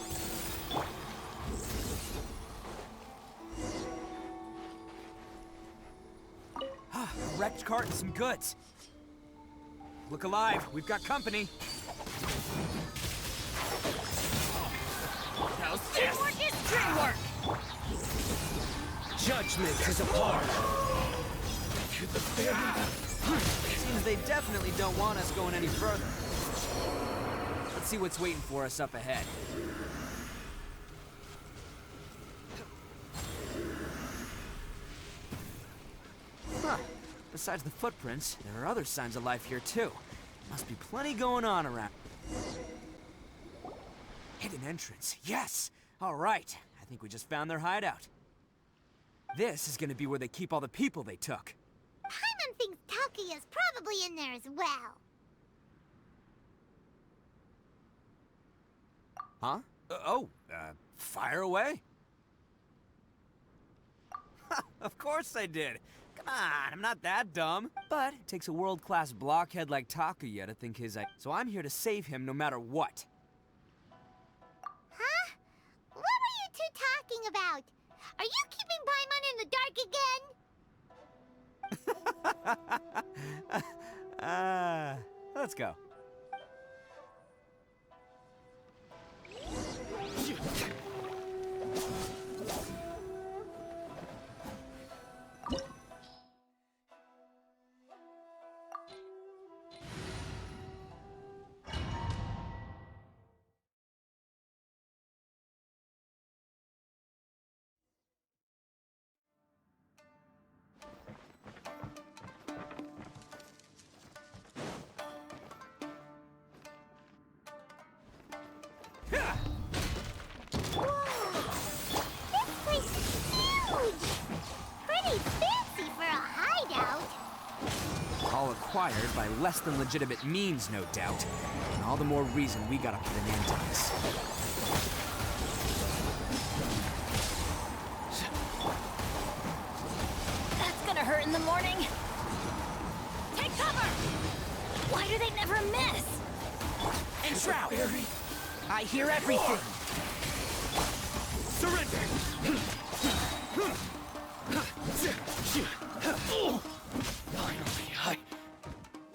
A wrecked cart and some goods. Look alive, we've got company. How's this? Teamwork is dreamwork! Judgment is upon. Seems they definitely don't want us going any further. Let's see what's waiting for us up ahead. Huh. Besides the footprints, there are other signs of life here too. Must be plenty going on around. Hidden entrance, yes! All right, I think we just found their hideout. This is gonna be where they keep all the people they took. Paimon thinks Arataki is probably in there as well. Huh? Fire away. Of course I did. Come on, I'm not that dumb. But it takes a world-class blockhead like Takuya to think so I'm here to save him no matter what. Huh? What were you two talking about? Are you keeping Paimon in the dark again? Let's go. All acquired by less than legitimate means, no doubt. And all the more reason we gotta put an end to this. That's gonna hurt in the morning. Take cover! Why do they never miss? And Shroud! I hear everything! Surrender! Finally,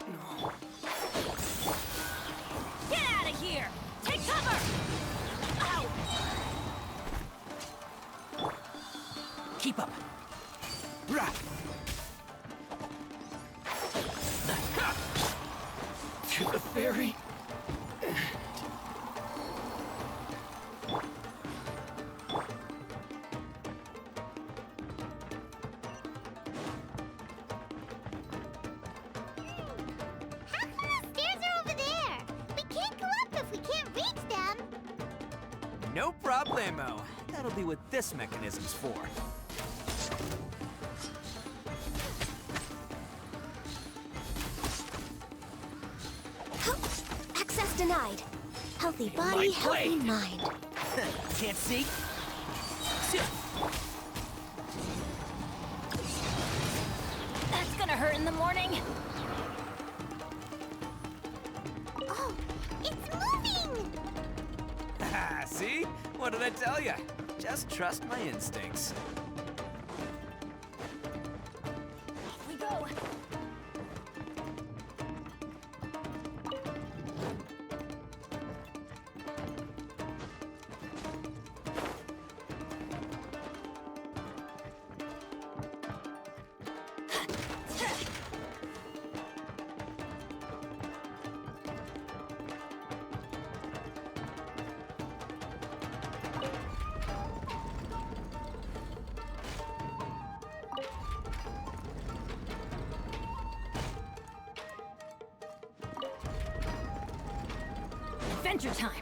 No. Get out of here! Take cover! Ow! Keep up! To the ferry. No problemo. That'll be what this mechanism's for. Access denied. Healthy body, healthy mind. Can't see? That's gonna hurt in the morning. Oh, it's moving! See? What did I tell you? Just trust my instincts. Off we go. Adventure time!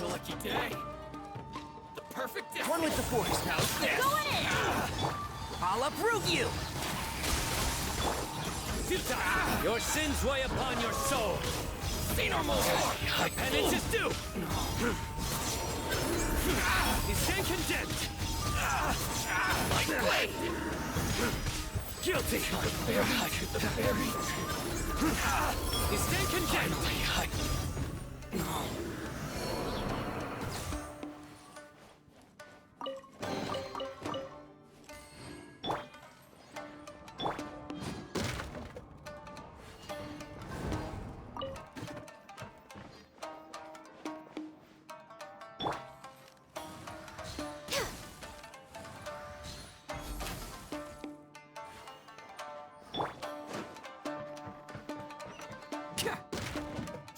Lucky day. The perfect day. One with the force. How's this? Go in! I'll uproot you! Your sins weigh upon your soul. See no more. Penance is due. You stand condemned. My blade. Guilty. The ferry. You stand condemned.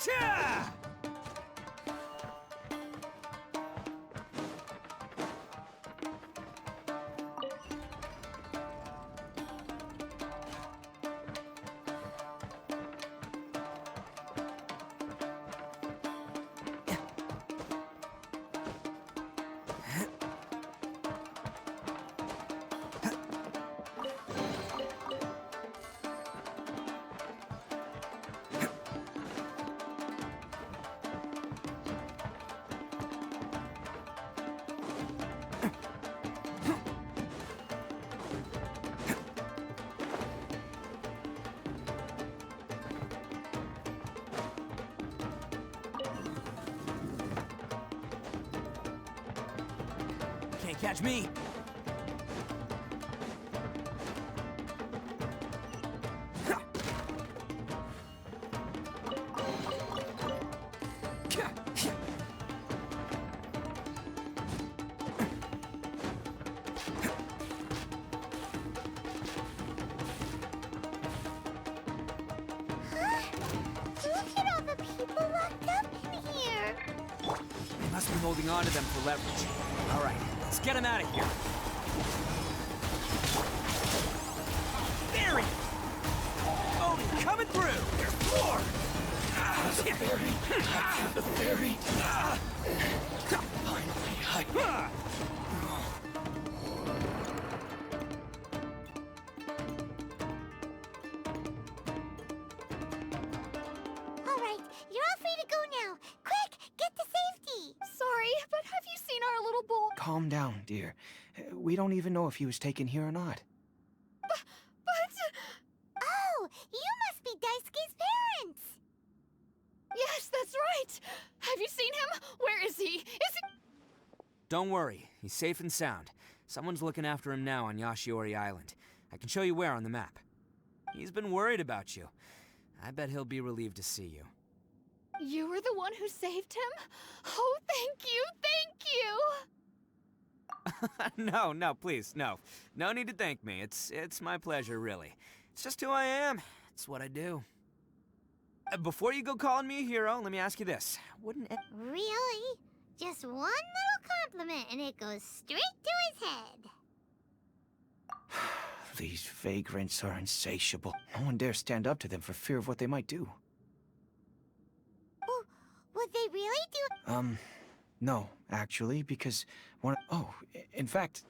Cha! Can't catch me. Look at all the people locked up in here. They must be holding on to them for leverage. All right, let's get them out of here. Barry! Oh, coming through! There's more! The ferry. The ferry. Finally, All right, you're all free to go now. Quick, get to safety. Sorry, but have you seen our little boy? Calm down, dear. We don't even know if he was taken here or not. But... Oh, you must be Daisuke's parents. Yes, that's right. Have you seen him? Where is he? Is he... Don't worry, he's safe and sound. Someone's looking after him now on Yashiori Island. I can show you where on the map. He's been worried about you. I bet he'll be relieved to see you. You were the one who saved him? Oh, thank you, thank you! No, please, no. No need to thank me. It's my pleasure, really. It's just who I am. It's what I do. Before you go calling me a hero, let me ask you this. Wouldn't it... Really? Just one little compliment and it goes straight to his head. These vagrants are insatiable. No one dares stand up to them for fear of what they might do. Would they really do... No, actually, because in fact,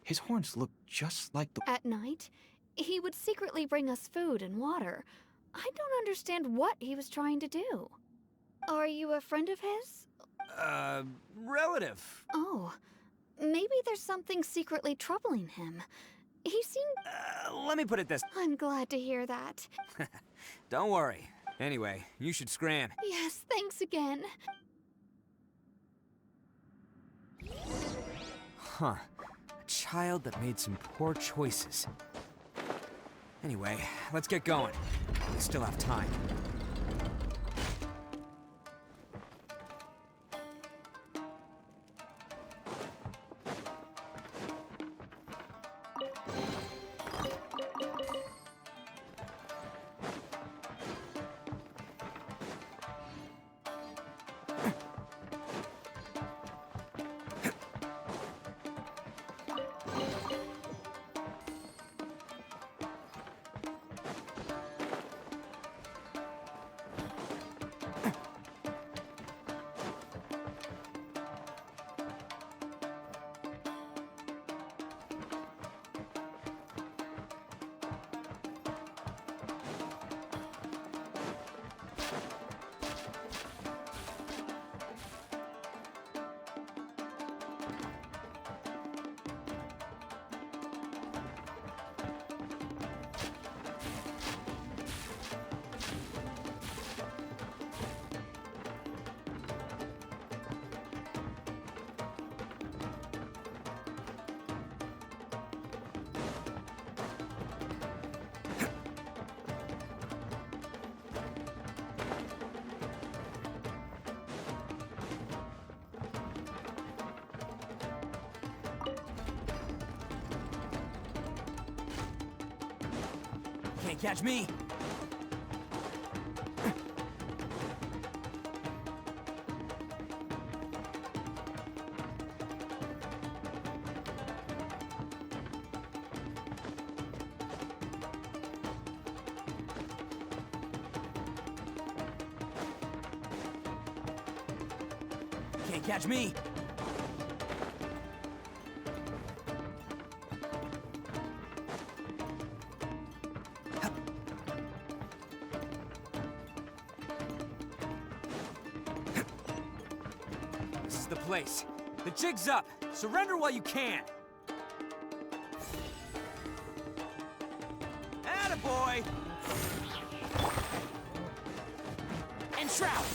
his horns look just like the... At night, he would secretly bring us food and water. I don't understand what he was trying to do. Are you a friend of his? Relative. Oh, maybe there's something secretly troubling him. He seemed... Let me put it this... I'm glad to hear that. Don't worry. Anyway, you should scram. Yes, thanks again. Huh. A child that made some poor choices. Anyway, let's get going. We still have time. Can't catch me. Can't catch me. This is the place. The jig's up. Surrender while you can. Attaboy! And Shroud!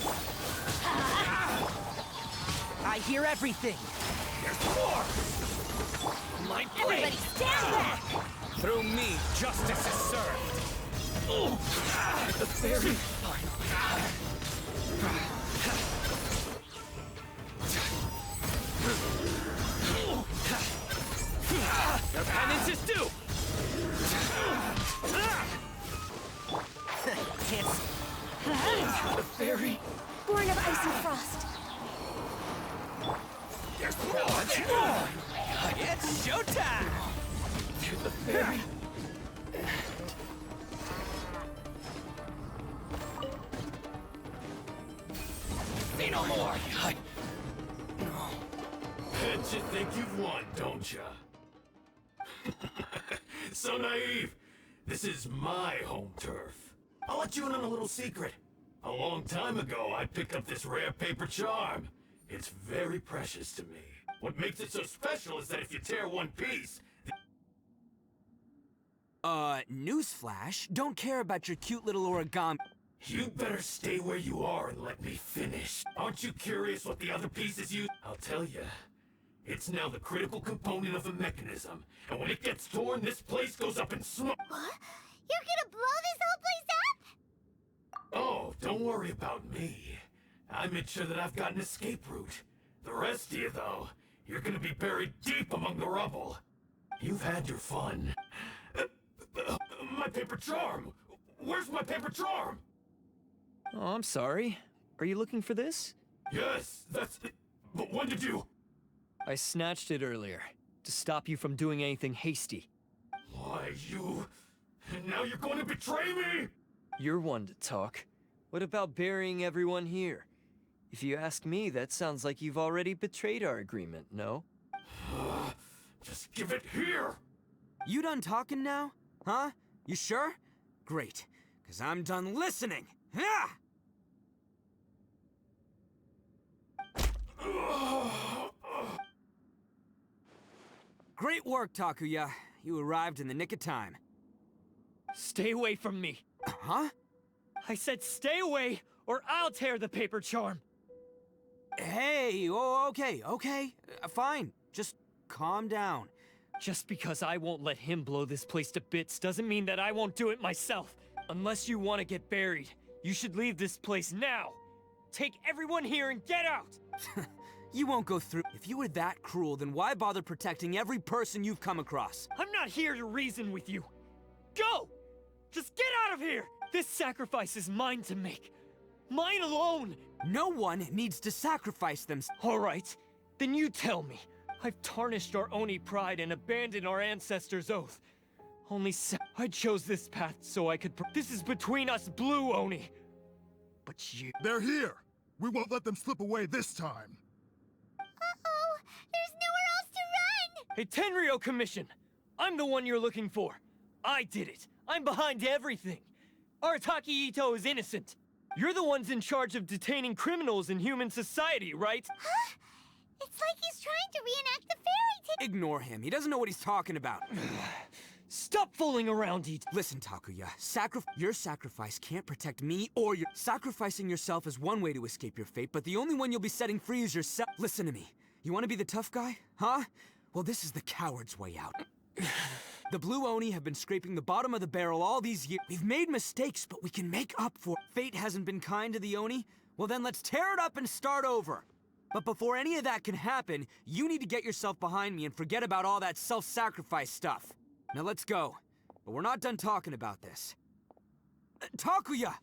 I hear everything. There's more! My blade! Everybody stand back! Through me, justice is served. At the very Your penance is due! Can't see. the fairy. Born of ice and frost. There's more! It's showtime! To the fairy. Say no more! Bet you think you've won, don't ya? So naive. This is my home turf. I'll let you in on a little secret. A long time ago, I picked up this rare paper charm. It's very precious to me. What makes it so special is that if you tear one piece... Newsflash, don't care about your cute little origami. You better stay where you are and let me finish. Aren't you curious what the other pieces use? I'll tell you. It's now the critical component of a mechanism, and when it gets torn, this place goes up in smoke. What? You're gonna blow this whole place up? Oh, don't worry about me. I made sure that I've got an escape route. The rest of you, though, you're gonna be buried deep among the rubble. You've had your fun. My paper charm! Where's my paper charm? Oh, I'm sorry. Are you looking for this? Yes, that's it. But when did you... I snatched it earlier, to stop you from doing anything hasty. Why, you... And now you're going to betray me? You're one to talk. What about burying everyone here? If you ask me, that sounds like you've already betrayed our agreement, no? Just give it here! You done talking now? Huh? You sure? Great, because I'm done listening. Ha! Great work, Takuya. You arrived in the nick of time. Stay away from me. Huh? I said stay away, or I'll tear the paper charm. Hey, oh, okay. Fine. Just calm down. Just because I won't let him blow this place to bits doesn't mean that I won't do it myself. Unless you want to get buried, you should leave this place now. Take everyone here and get out! You won't go through. If you were that cruel, then why bother protecting every person you've come across? I'm not here to reason with you. Go! Just get out of here! This sacrifice is mine to make. Mine alone! No one needs to sacrifice them. All right, then you tell me. I've tarnished our Oni pride and abandoned our ancestors' oath. I chose this path so I could this is between us Blue Oni. But you... They're here! We won't let them slip away this time. Uh-oh! There's nowhere else to run! Hey, Tenryo Commission! I'm the one you're looking for. I did it. I'm behind everything. Arataki Ito is innocent. You're the ones in charge of detaining criminals in human society, right? Huh? It's like he's trying to reenact the fairy tale. Ignore him. He doesn't know what he's talking about. Stop fooling around, Ito. Listen, Takuya. Your sacrifice can't protect me or your... Sacrificing yourself is one way to escape your fate, but the only one you'll be setting free is yourself. Listen to me. You want to be the tough guy? Huh? Well, this is the coward's way out. The Blue Oni have been scraping the bottom of the barrel all these years. We've made mistakes, but we can make up for it. Fate hasn't been kind to the Oni? Well, then let's tear it up and start over. But before any of that can happen, you need to get yourself behind me and forget about all that self-sacrifice stuff. Now let's go. But we're not done talking about this. Takuya!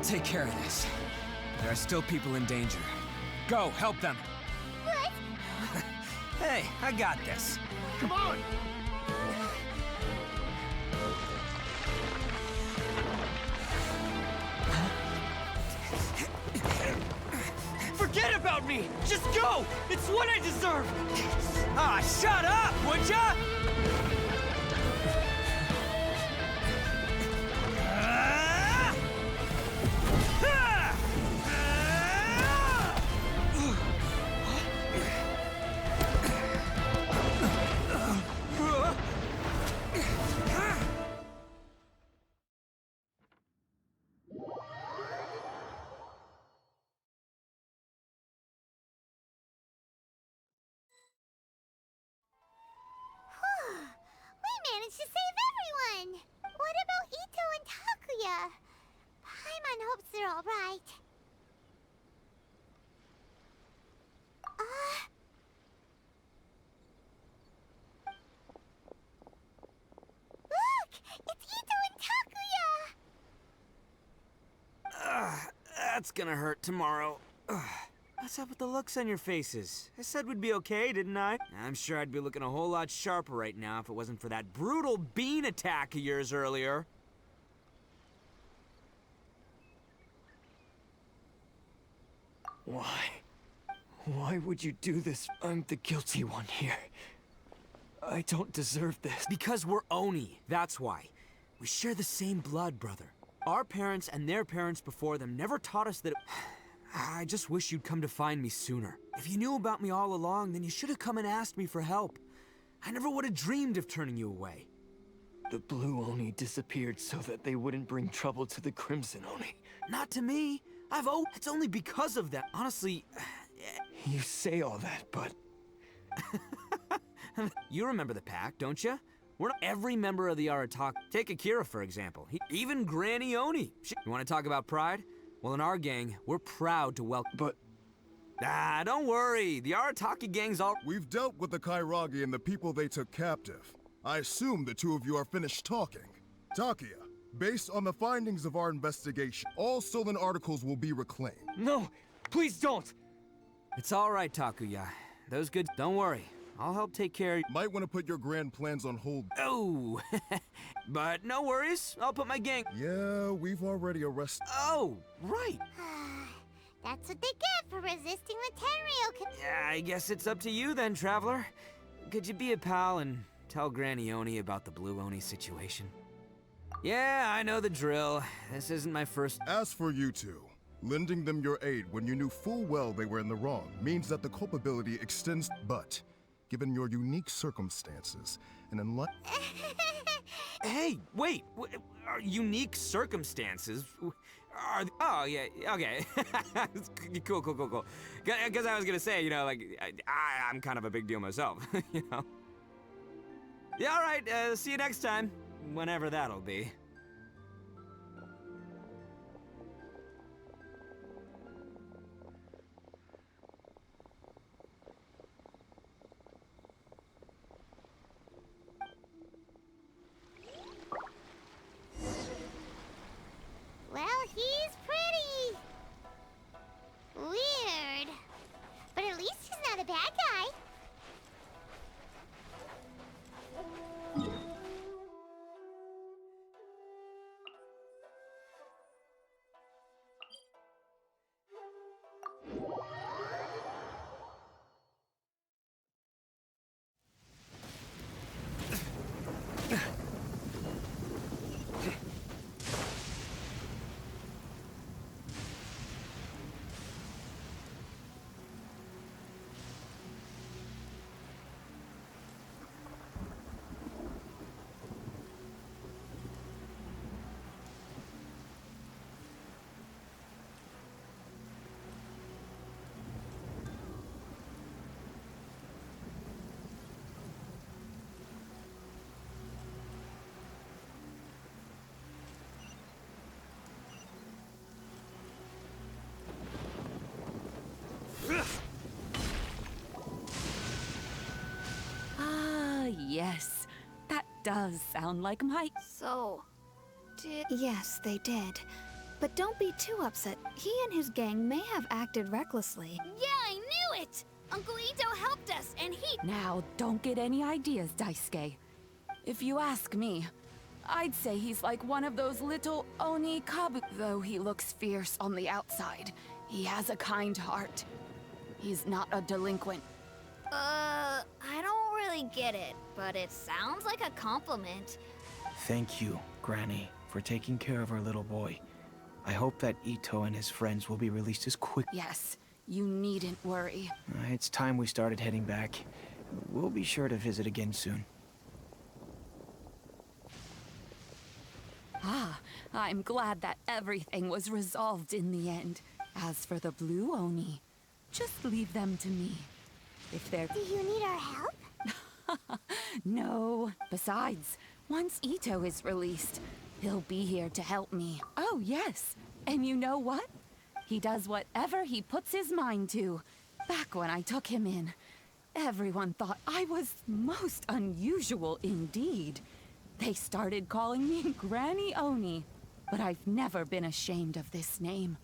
I'll take care of this. There are still people in danger. Go, help them. What? Hey, I got this. Come on! Forget about me! Just go! It's what I deserve! Ah, shut up, would ya? We managed to save everyone! What about Ito and Takuya? Paimon hopes they're alright. Look! It's Ito and Takuya! That's gonna hurt tomorrow. What's up with the looks on your faces? I said we'd be okay, didn't I? I'm sure I'd be looking a whole lot sharper right now if it wasn't for that brutal bean attack of yours earlier. Why? Why would you do this? I'm the guilty one here. I don't deserve this. Because we're Oni, that's why. We share the same blood, brother. Our parents and their parents before them never taught us that... I just wish you'd come to find me sooner. If you knew about me all along, then you should have come and asked me for help. I never would have dreamed of turning you away. The Blue Oni disappeared so that they wouldn't bring trouble to the Crimson Oni. Not to me. It's only because of that. Honestly... You say all that, but... You remember the pack, don't you? We're not every member of the Arataki. Take Akira, for example. Even Granny Oni. You want to talk about pride? Well, in our gang, we're proud to welcome... But... don't worry. The Arataki gang's all... We've dealt with the Kairagi and the people they took captive. I assume the two of you are finished talking. Takuya, based on the findings of our investigation, all stolen articles will be reclaimed. No! Please don't! It's all right, Takuya. Those good... Don't worry. I'll help take care of... Might want to put your grand plans on hold. Oh! But no worries. I'll put my gang... Yeah, we've already arrested... Oh, right. That's what they get for resisting the Tenryo. Yeah, I guess it's up to you then, Traveler. Could you be a pal and tell Granny Oni about the Blue Oni situation? Yeah, I know the drill. This isn't my first... As for you two, lending them your aid when you knew full well they were in the wrong means that the culpability extends... But, given your unique circumstances, and unlike... Hey, wait! Unique circumstances? Oh, yeah, okay. Cool. Because I was gonna say, you know, like, I'm kind of a big deal myself, you know? Yeah, all right, see you next time. Whenever that'll be. Well, he's pretty. Weird. But at least he's not a bad guy. Yes, that does sound like my... So, yes, they did. But don't be too upset. He and his gang may have acted recklessly. Yeah, I knew it! Uncle Ito helped us, and he— Now, don't get any ideas, Daisuke. If you ask me, I'd say he's like one of those little Oni Kabu. Though he looks fierce on the outside, he has a kind heart. He's not a delinquent. I don't really get it, but it sounds like a compliment. Thank you, Granny, for taking care of our little boy. I hope that Ito and his friends will be released as quick. Yes, you needn't worry. It's time we started heading back. We'll be sure to visit again soon. Ah, I'm glad that everything was resolved in the end. As for the Blue Oni, just leave them to me. If they're— Do you need our help? No. Besides, once Ito is released, he'll be here to help me. Oh, yes. And you know what? He does whatever he puts his mind to. Back when I took him in, everyone thought I was most unusual indeed. They started calling me Granny Oni, but I've never been ashamed of this name.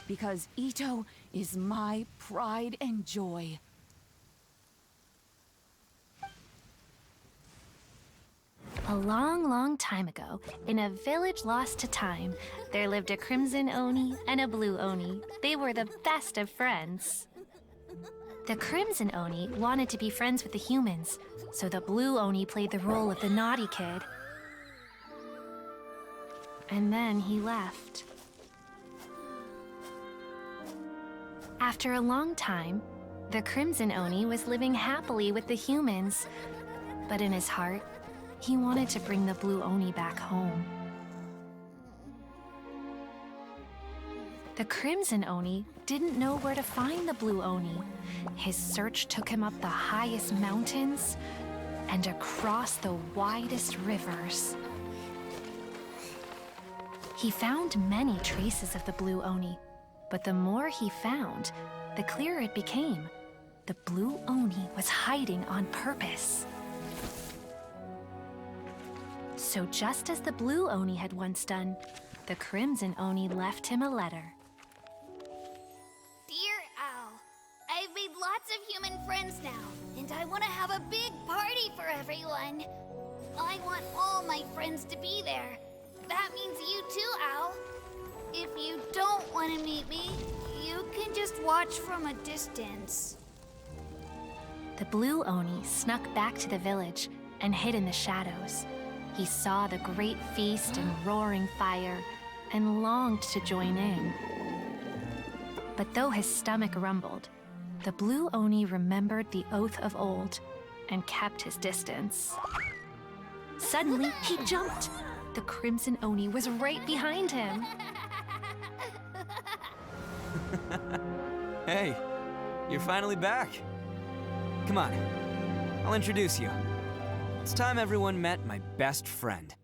Because Ito is my pride and joy. A long, long time ago, in a village lost to time, there lived a Crimson Oni and a Blue Oni. They were the best of friends. The Crimson Oni wanted to be friends with the humans, so the Blue Oni played the role of the naughty kid. And then he left. After a long time, the Crimson Oni was living happily with the humans, but in his heart, he wanted to bring the Blue Oni back home. The Crimson Oni didn't know where to find the Blue Oni. His search took him up the highest mountains and across the widest rivers. He found many traces of the Blue Oni, but the more he found, the clearer it became. The Blue Oni was hiding on purpose. So just as the Blue Oni had once done, the Crimson Oni left him a letter. Dear Al, I've made lots of human friends now, and I want to have a big party for everyone. I want all my friends to be there. That means you too, Al. If you don't want to meet me, you can just watch from a distance. The Blue Oni snuck back to the village and hid in the shadows. He saw the great feast and roaring fire and longed to join in. But though his stomach rumbled, the Blue Oni remembered the oath of old and kept his distance. Suddenly, he jumped. The Crimson Oni was right behind him. Hey, you're finally back. Come on, I'll introduce you. It's time everyone met my best friend.